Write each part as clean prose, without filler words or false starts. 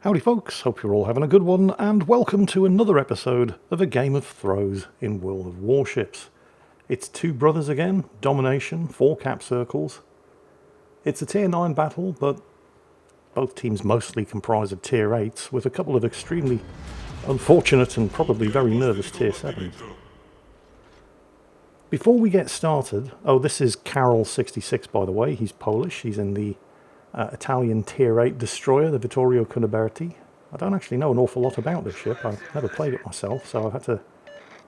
Howdy folks, hope you're all having a good one, and welcome to another episode of A Game of Throws in World of Warships. It's two brothers again, domination, 4 cap circles. It's a tier 9 battle, but both teams mostly comprise of tier 8s, with a couple of extremely unfortunate and probably very nervous tier 7s. Before we get started, this is Karol66 by the way, he's Polish, he's in the Italian tier 8 destroyer, the Vittorio Cuniberti. I don't actually know an awful lot about this ship, I've never played it myself, so I've had to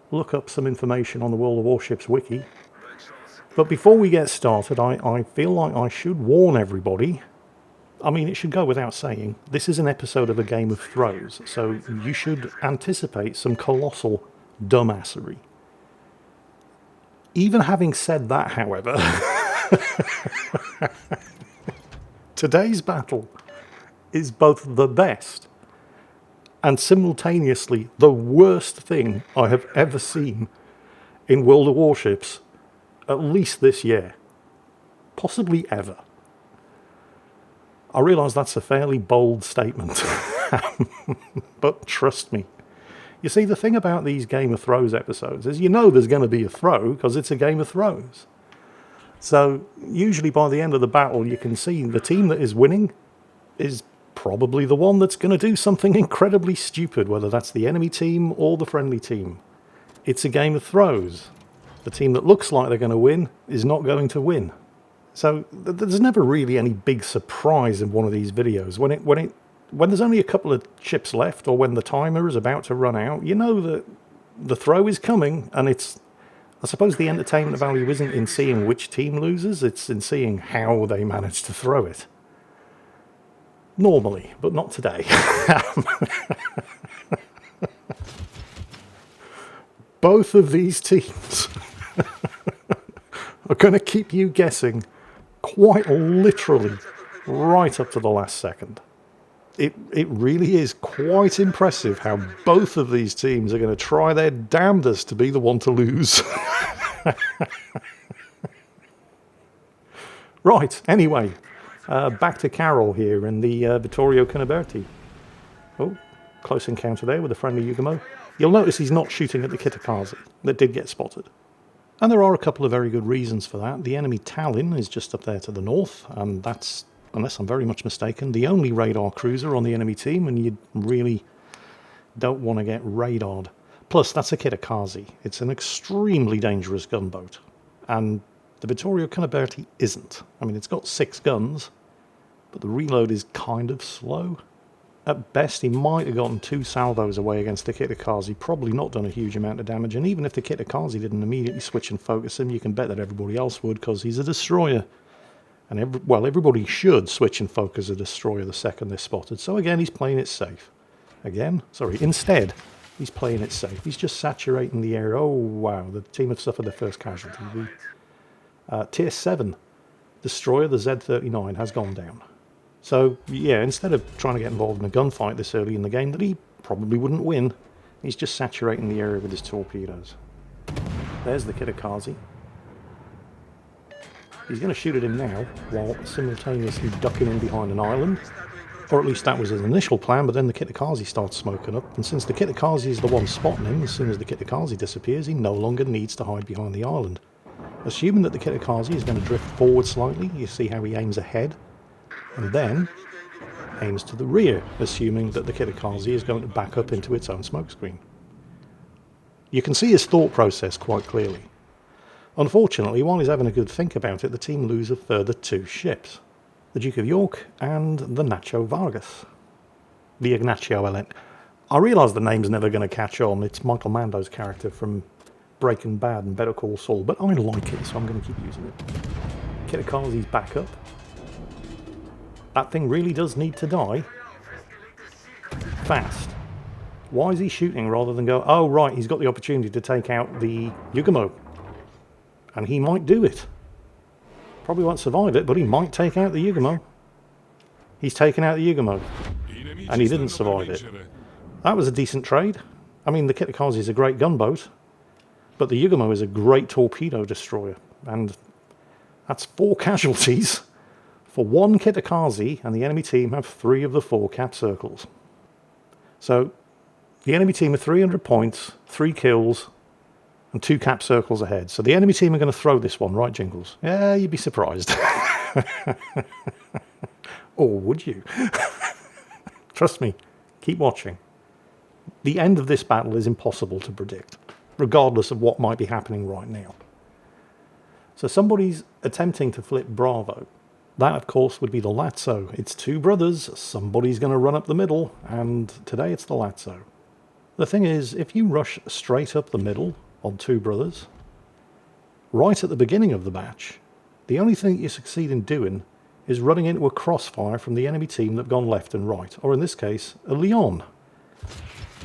look up some information on the World of Warships wiki. But before we get started, I feel like I should warn everybody. I mean, it should go without saying, this is an episode of A Game of Throws, so you should anticipate some colossal dumbassery. Even having said that, however, today's battle is both the best and simultaneously the worst thing I have ever seen in World of Warships, at least this year, possibly ever. I realise that's a fairly bold statement, but trust me. You see, the thing about these Game of Throws episodes is you know there's going to be a throw because it's a Game of Throws. So usually by the end of the battle you can see the team that is winning is probably the one that's going to do something incredibly stupid, whether that's the enemy team or the friendly team. It's a Game of Throws. The team that looks like they're going to win is not going to win. So there's never really any big surprise in one of these videos. When there's only a couple of ships left, or when the timer is about to run out, you know that the throw is coming, and I suppose the entertainment value isn't in seeing which team loses, it's in seeing how they manage to throw it. Normally, but not today. Both of these teams are going to keep you guessing quite literally right up to the last second. It really is quite impressive how both of these teams are going to try their damnedest to be the one to lose. Right, anyway, back to Karol here in the Vittorio Cuniberti. Oh, close encounter there with a friendly Yugumo. You'll notice he's not shooting at the Kitakaze that did get spotted. And there are a couple of very good reasons for that. The enemy Tallinn is just up there to the north, and that's, unless I'm very much mistaken, the only radar cruiser on the enemy team, and you really don't want to get radared. Plus, that's a Kitakaze. It's an extremely dangerous gunboat, and the Vittorio Cuniberti isn't. I mean, it's got 6 guns, but the reload is kind of slow. At best, he might have gotten 2 salvos away against the Kitakaze, probably not done a huge amount of damage, and even if the Kitakaze didn't immediately switch and focus him, you can bet that everybody else would, because he's a destroyer. And everybody should switch and focus a destroyer the second they're spotted. So again, he's playing it safe. Instead, he's playing it safe. He's just saturating the area. Oh, wow, the team have suffered their first casualty. The Tier 7 destroyer, the Z39, has gone down. So, yeah, instead of trying to get involved in a gunfight this early in the game that he probably wouldn't win, he's just saturating the area with his torpedoes. There's the Kitakaze. He's going to shoot at him now, while simultaneously ducking in behind an island. Or at least that was his initial plan, but then the Kitakaze starts smoking up, and since the Kitakaze is the one spotting him, as soon as the Kitakaze disappears, he no longer needs to hide behind the island. Assuming that the Kitakaze is going to drift forward slightly, you see how he aims ahead, and then aims to the rear, assuming that the Kitakaze is going to back up into its own smokescreen. You can see his thought process quite clearly. Unfortunately, while he's having a good think about it, the team lose a further 2 ships. The Duke of York and the Nacho Vargas. The Ignacio Elen. I realise the name's never going to catch on. It's Michael Mando's character from Breaking Bad and Better Call Saul, but I like it, so I'm going to keep using it. Kitakaze's back up. That thing really does need to die. Fast. Why is he shooting rather than go, oh right, he's got the opportunity to take out the Yugumo. And he might do it. Probably won't survive it, but he might take out the Yugumo. He's taken out the Yugumo. And he didn't survive it. That was a decent trade. I mean, the Kitakaze is a great gunboat, but the Yugumo is a great torpedo destroyer. And that's 4 casualties for 1 Kitakaze, and the enemy team have 3 of the 4 cap circles. So the enemy team are 300 points, 3 kills, and 2 cap circles ahead. So the enemy team are going to throw this one, right, Jingles? Yeah, you'd be surprised. Or would you? Trust me, keep watching. The end of this battle is impossible to predict, regardless of what might be happening right now. So somebody's attempting to flip Bravo. That, of course, would be the Lazzo. It's 2 brothers, somebody's going to run up the middle, and today it's the Lazzo. The thing is, if you rush straight up the middle on 2 brothers, right at the beginning of the match, the only thing you succeed in doing is running into a crossfire from the enemy team that have gone left and right, or in this case, a Leon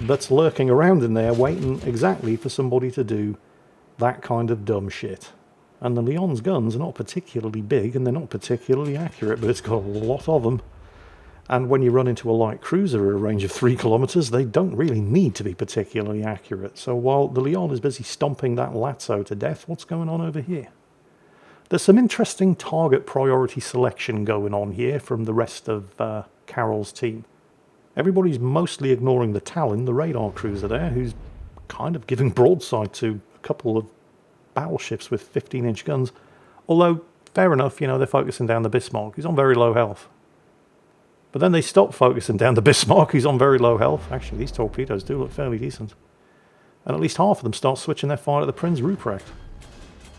that's lurking around in there waiting exactly for somebody to do that kind of dumb shit. And the Leon's guns are not particularly big and they're not particularly accurate, but it's got a lot of them. And when you run into a light cruiser at a range of 3 kilometers, they don't really need to be particularly accurate. So while the Leon is busy stomping that Lazzo to death, what's going on over here? There's some interesting target priority selection going on here from the rest of Carol's team. Everybody's mostly ignoring the Talon, the radar cruiser there, who's kind of giving broadside to a couple of battleships with 15-inch guns. Although, fair enough, you know, they're focusing down the Bismarck, who's on very low health. But then they stop focusing down the Bismarck, who's on very low health. Actually, these torpedoes do look fairly decent. And at least half of them start switching their fire to the Prinz Ruprecht.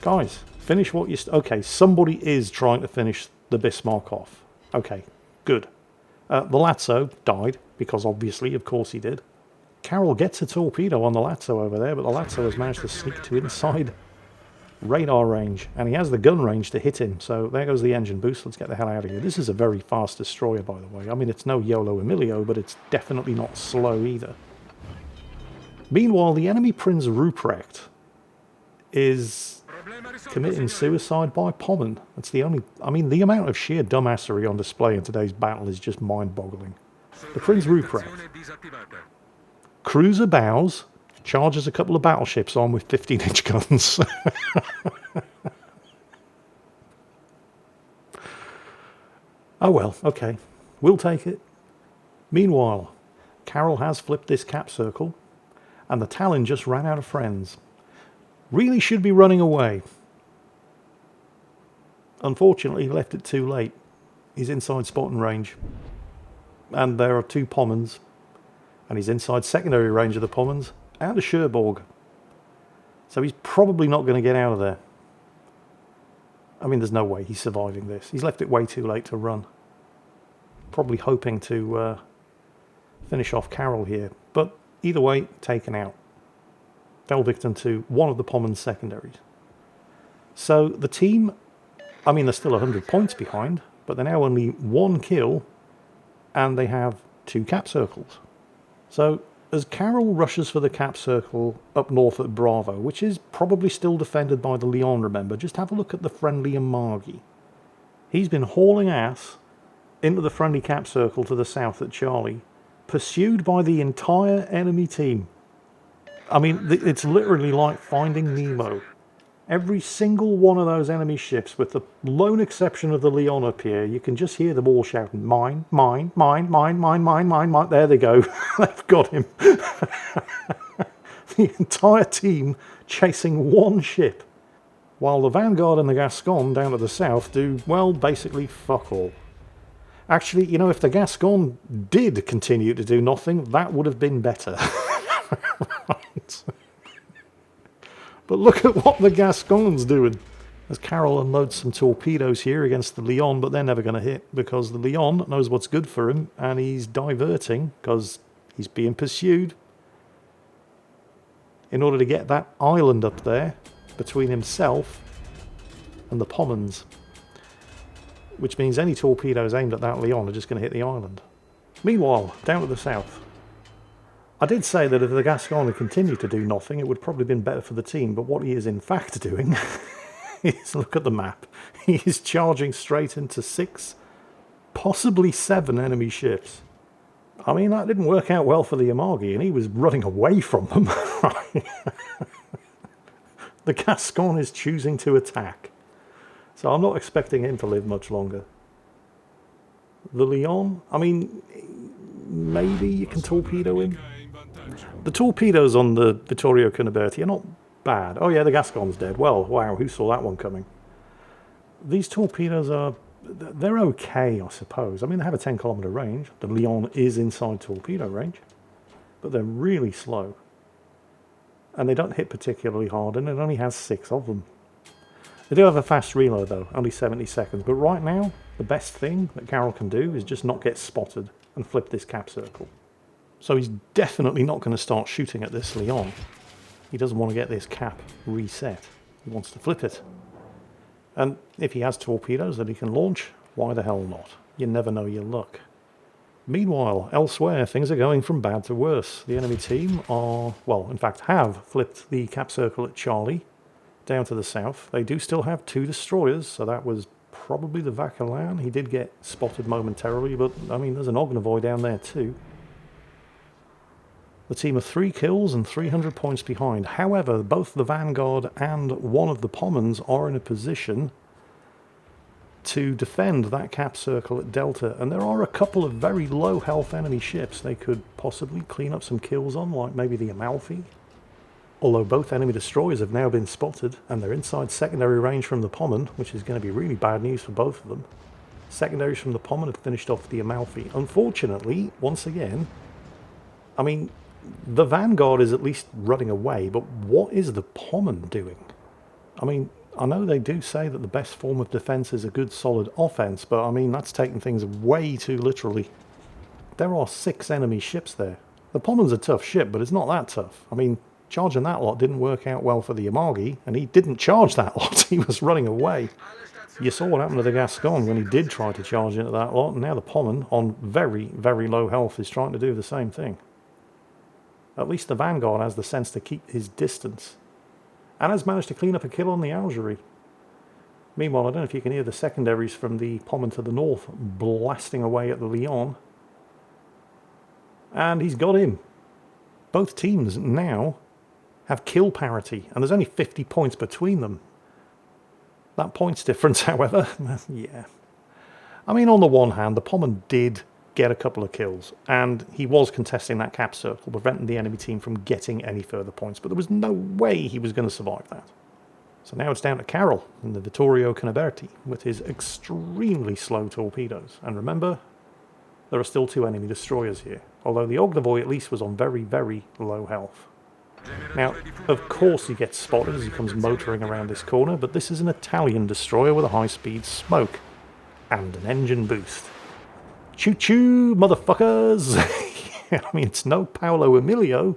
Guys, finish what you... Okay, somebody is trying to finish the Bismarck off. Okay, good. The Lazzo died, because obviously, of course he did. Carol gets a torpedo on the Lazzo over there, but the Lazzo has managed to sneak to inside radar range, and he has the gun range to hit him. So there goes the engine boost. Let's get the hell out of here. This is a very fast destroyer, by the way. I mean, it's no YOLO Emilio, but it's definitely not slow either. Meanwhile, the enemy Prinz Ruprecht is committing suicide by Pommern. That's the only... I mean, the amount of sheer dumbassery on display in today's battle is just mind-boggling. The Prinz Ruprecht. Cruiser bows, charges a couple of battleships on with 15-inch guns. Oh well, okay. We'll take it. Meanwhile, Carol has flipped this cap circle, and the Talon just ran out of friends. Really should be running away. Unfortunately, he left it too late. He's inside spotting range. And there are 2 Pommerns. And he's inside secondary range of the Pommerns and a Cherbourg. So he's probably not going to get out of there. I mean, there's no way he's surviving this. He's left it way too late to run. Probably hoping to finish off Carol here. But either way, taken out. Fell victim to one of the Pommern secondaries. So the team, I mean, they're still 100 points behind, but they're now only 1 kill, and they have 2 cap circles. So as Carol rushes for the cap circle up north at Bravo, which is probably still defended by the Leon, remember, just have a look at the friendly Amagi. He's been hauling ass into the friendly cap circle to the south at Charlie, pursued by the entire enemy team. I mean, it's literally like Finding Nemo. Every single one of those enemy ships, with the lone exception of the Leon up here, you can just hear them all shouting, mine, mine, mine, mine, mine, mine, mine, mine. There they go. They've got him. The entire team chasing one ship, while the Vanguard and the Gascon down to the south do, well, basically fuck all. Actually, you know, if the Gascon did continue to do nothing, that would have been better. Right. But look at what the Gascon's doing. As Carol unloads some torpedoes here against the Leon, but they're never going to hit because the Leon knows what's good for him, and he's diverting because he's being pursued in order to get that island up there between himself and the Pommerns. Which means any torpedoes aimed at that Leon are just going to hit the island. Meanwhile, down to the south. I did say that if the Gascon had continued to do nothing, it would probably have been better for the team, but what he is in fact doing is, look at the map, he is charging straight into 6, possibly 7 enemy ships. I mean, that didn't work out well for the Amagi, and he was running away from them. The Gascon is choosing to attack, so I'm not expecting him to live much longer. The Leon, I mean, maybe you can torpedo him. The torpedoes on the Vittorio Cuniberti are not bad. Oh yeah, the Gascon's dead. Well, wow, who saw that one coming? These torpedoes are... they're okay, I suppose. I mean, they have a 10-kilometer range. The Lion is inside torpedo range. But they're really slow. And they don't hit particularly hard, and it only has 6 of them. They do have a fast reload though, only 70 seconds. But right now, the best thing that Carroll can do is just not get spotted and flip this cap circle. So he's definitely not going to start shooting at this Lion. He doesn't want to get this cap reset. He wants to flip it. And if he has torpedoes that he can launch, why the hell not? You never know your luck. Meanwhile, elsewhere, things are going from bad to worse. The enemy team are, well, in fact, have flipped the cap circle at Charlie down to the south. They do still have 2 destroyers, so that was probably the Vauquelin. He did get spotted momentarily, but, I mean, there's an Ognovoy down there too. The team are 3 kills and 300 points behind. However, both the Vanguard and one of the Pommons are in a position to defend that cap circle at Delta, and there are a couple of very low health enemy ships they could possibly clean up some kills on, like maybe the Amalfi. Although both enemy destroyers have now been spotted, and they're inside secondary range from the Pommon, which is going to be really bad news for both of them. Secondaries from the Pommon have finished off the Amalfi. Unfortunately, once again, I mean, the Vanguard is at least running away, but what is the Pommon doing? I mean, I know they do say that the best form of defense is a good solid offense, but I mean, that's taking things way too literally. There are 6 enemy ships there. The Pommon's a tough ship, but it's not that tough. I mean, charging that lot didn't work out well for the Amagi, and he didn't charge that lot. He was running away. You saw what happened to the Gascon when he did try to charge into that lot, and now the Pommon, on very, very low health, is trying to do the same thing. At least the Vanguard has the sense to keep his distance, and has managed to clean up a kill on the Algerie. Meanwhile, I don't know if you can hear the secondaries from the Pommon to the north blasting away at the Lion. And he's got him. Both teams now have kill parity, and there's only 50 points between them. That points difference, however, yeah. I mean, on the one hand, the Pommon did get a couple of kills, and he was contesting that cap circle, preventing the enemy team from getting any further points, but there was no way he was going to survive that. So now it's down to Carroll in the Vittorio Cuniberti with his extremely slow torpedoes. And remember, there are still 2 enemy destroyers here, although the Ognovoy at least was on very, very low health. Now, of course he gets spotted as he comes motoring around this corner, but this is an Italian destroyer with a high-speed smoke and an engine boost. Choo-choo, motherfuckers! I mean, it's no Paolo Emilio,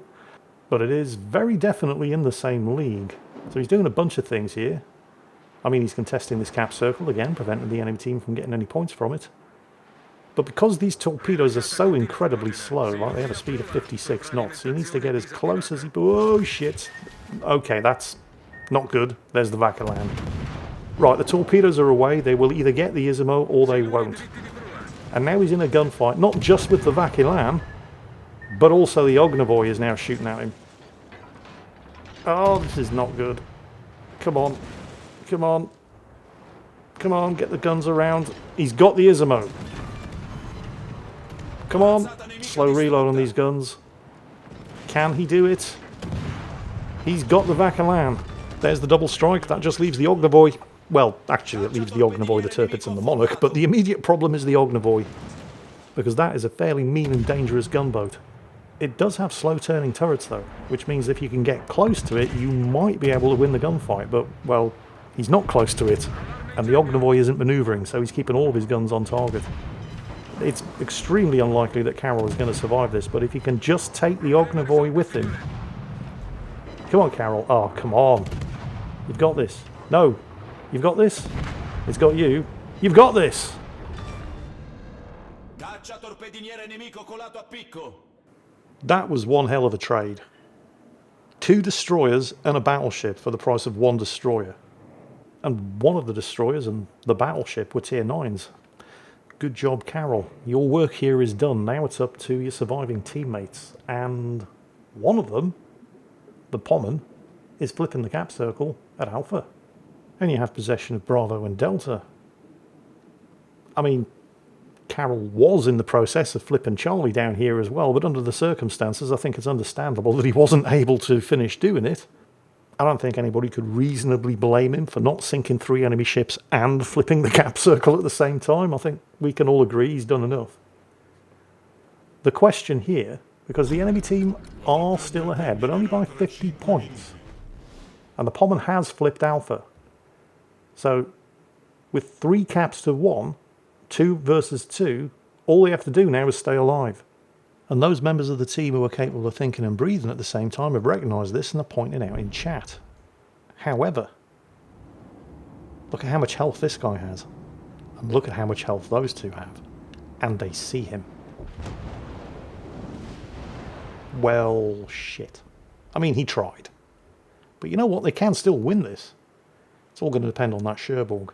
but it is very definitely in the same league. So he's doing a bunch of things here. I mean, he's contesting this cap circle again, preventing the enemy team from getting any points from it. But because these torpedoes are so incredibly slow, like they have a speed of 56 knots, he needs to get as close as he... Oh, shit. Okay, that's not good. There's the Vauquelin. Right, the torpedoes are away. They will either get the Isimo or they won't. And now he's in a gunfight, not just with the Vauquelin, but also the Ognovoy is now shooting at him. Oh, this is not good. Come on. Come on. Come on, get the guns around. He's got the Isimo. Come on. Slow reload on these guns. Can he do it? He's got the Vauquelin. There's the double strike. That just leaves the Ognovoy. Well, actually, it leaves the Ognovoy, the Tirpitz, and the Monarch, but the immediate problem is the Ognovoy, because that is a fairly mean and dangerous gunboat. It does have slow-turning turrets, though, which means if you can get close to it, you might be able to win the gunfight, but, well, he's not close to it, and the Ognovoy isn't manoeuvring, so he's keeping all of his guns on target. It's extremely unlikely that Carroll is going to survive this, but if he can just take the Ognovoy with him... Come on, Carroll. Oh, come on. You've got this. No. You've got this. It's got you. You've got this. That was one hell of a trade. 2 destroyers and a battleship for the price of 1 destroyer. And one of the destroyers and the battleship were tier 9s. Good job, Carroll. Your work here is done. Now it's up to your surviving teammates. And one of them, the Pommon, is flipping the cap circle at Alpha. And you have possession of Bravo and Delta. I mean, Carroll was in the process of flipping Charlie down here as well, but under the circumstances, I think it's understandable that he wasn't able to finish doing it. I don't think anybody could reasonably blame him for not sinking 3 enemy ships and flipping the cap circle at the same time. I think we can all agree he's done enough. The question here, because the enemy team are still ahead, but only by 50 points, and the Pommern has flipped Alpha. So with 3 caps to 1, 2 versus 2, all they have to do now is stay alive. And those members of the team who are capable of thinking and breathing at the same time have recognised this and are pointing out in chat. However, look at how much health this guy has. And look at how much health those two have. And they see him. Well, shit. I mean, he tried. But you know what? They can still win this. It's all going to depend on that Cherbourg.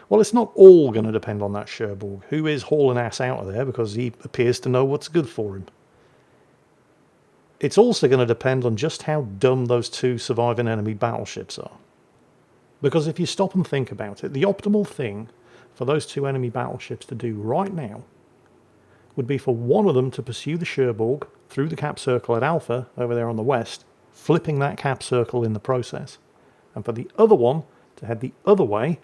Well, it's not all going to depend on that Cherbourg, who is hauling ass out of there because he appears to know what's good for him. It's also going to depend on just how dumb those 2 surviving enemy battleships are. Because if you stop and think about it, the optimal thing for those 2 enemy battleships to do right now would be for one of them to pursue the Cherbourg through the cap circle at Alpha over there on the west, flipping that cap circle in the process, and for the other one to head the other way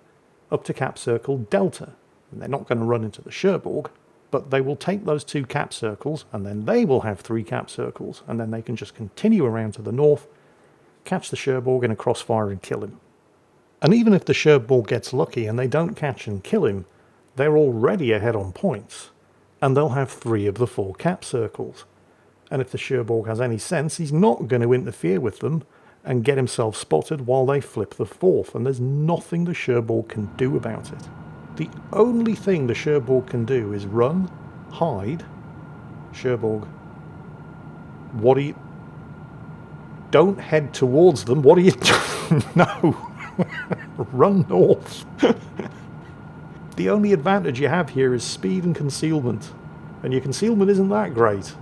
up to cap circle Delta. And they're not going to run into the Cherbourg, but they will take those 2 cap circles, and then they will have 3 cap circles, and then they can just continue around to the north, catch the Cherbourg in a crossfire and kill him. And even if the Cherbourg gets lucky and they don't catch and kill him, they're already ahead on points, and they'll have 3 of the 4 cap circles. And if the Cherbourg has any sense, he's not going to interfere with them and get himself spotted while they flip the 4th, and there's nothing the Cherbourg can do about it. The only thing the Cherbourg can do is run, hide. Cherbourg, what are you... Don't head towards them, what are you doing? No. Run north. The only advantage you have here is speed and concealment, and your concealment isn't that great.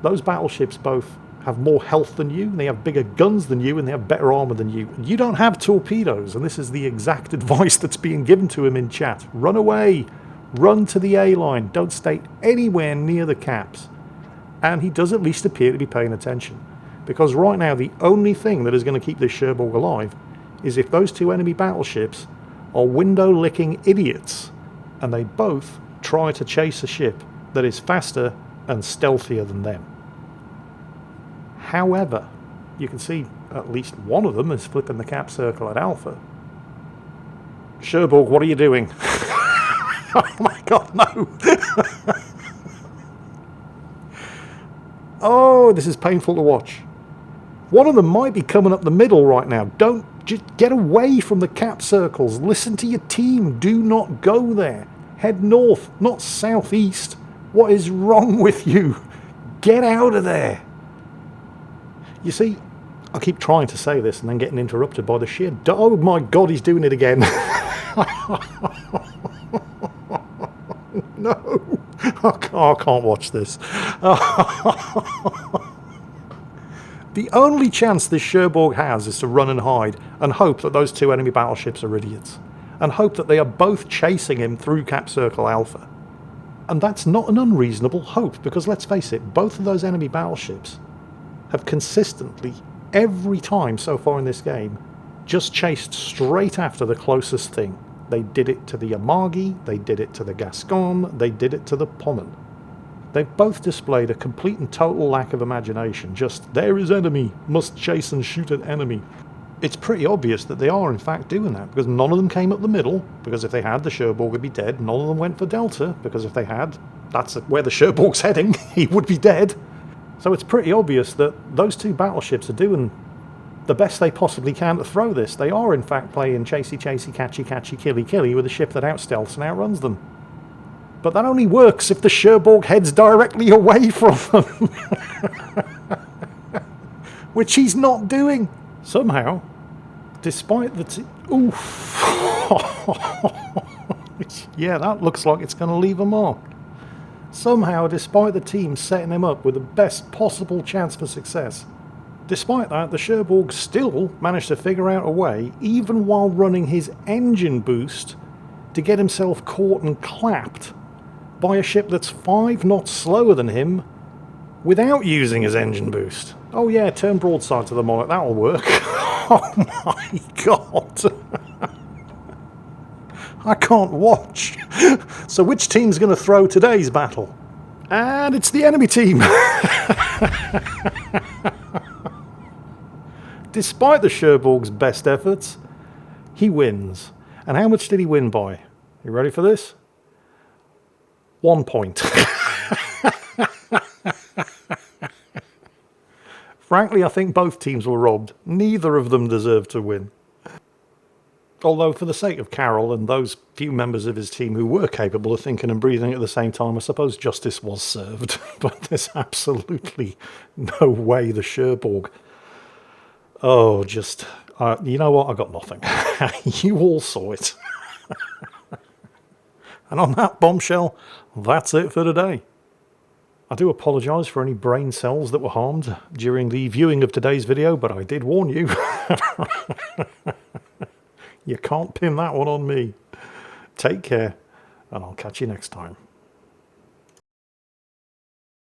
Those battleships both have more health than you, and they have bigger guns than you, and they have better armour than you. And you don't have torpedoes, and this is the exact advice that's being given to him in chat. Run away. Run to the A line. Don't stay anywhere near the caps. And he does at least appear to be paying attention. Because right now, the only thing that is going to keep this Cherbourg alive is if those 2 enemy battleships are window-licking idiots, and they both try to chase a ship that is faster and stealthier than them. However, you can see at least one of them is flipping the cap circle at Alpha. Cherbourg, what are you doing? Oh my god, no! Oh, this is painful to watch. One of them might be coming up the middle right now. Don't, just get away from the cap circles. Listen to your team. Do not go there. Head north, not southeast. What is wrong with you? Get out of there. You see, I keep trying to say this and then getting interrupted by the sheer... Oh my god, he's doing it again. No. I can't watch this. The only chance this Cherbourg has is to run and hide and hope that those 2 enemy battleships are idiots. And hope that they are both chasing him through Cap Circle Alpha. And that's not an unreasonable hope, because let's face it, both of those enemy battleships have consistently, every time so far in this game, just chased straight after the closest thing. They did it to the Amagi, they did it to the Gascon, they did it to the Pommern. They've both displayed a complete and total lack of imagination, just, there is enemy, must chase and shoot at enemy. It's pretty obvious that they are in fact doing that, because none of them came up the middle, because if they had, the Cherbourg would be dead. None of them went for Delta, because if they had, that's where the Cherbourg's heading, he would be dead. So it's pretty obvious that those 2 battleships are doing the best they possibly can to throw this. They are in fact playing chasey, chasey, catchy, catchy, killy, killy with a ship that outstealths and outruns them. But that only works if the Cherbourg heads directly away from them. Which he's not doing. Somehow, despite the... Oof. Yeah, that looks like it's going to leave a mark. Somehow, despite the team setting him up with the best possible chance for success, despite that, the Cherbourg still managed to figure out a way, even while running his engine boost, to get himself caught and clapped by a ship that's 5 knots slower than him without using his engine boost. Oh yeah, turn broadside to the monarch, that'll work. Oh my god. I can't watch. So which team's going to throw today's battle? And it's the enemy team. Despite the Cherbourg's best efforts, he wins. And how much did he win by? You ready for this? 1 point. Frankly, I think both teams were robbed. Neither of them deserved to win. Although, for the sake of Carroll and those few members of his team who were capable of thinking and breathing at the same time, I suppose justice was served. But there's absolutely no way the Cherbourg... Oh, just... you know what? I got nothing. You all saw it. And on that bombshell, that's it for today. I do apologise for any brain cells that were harmed during the viewing of today's video, but I did warn you. You can't pin that one on me. Take care, and I'll catch you next time.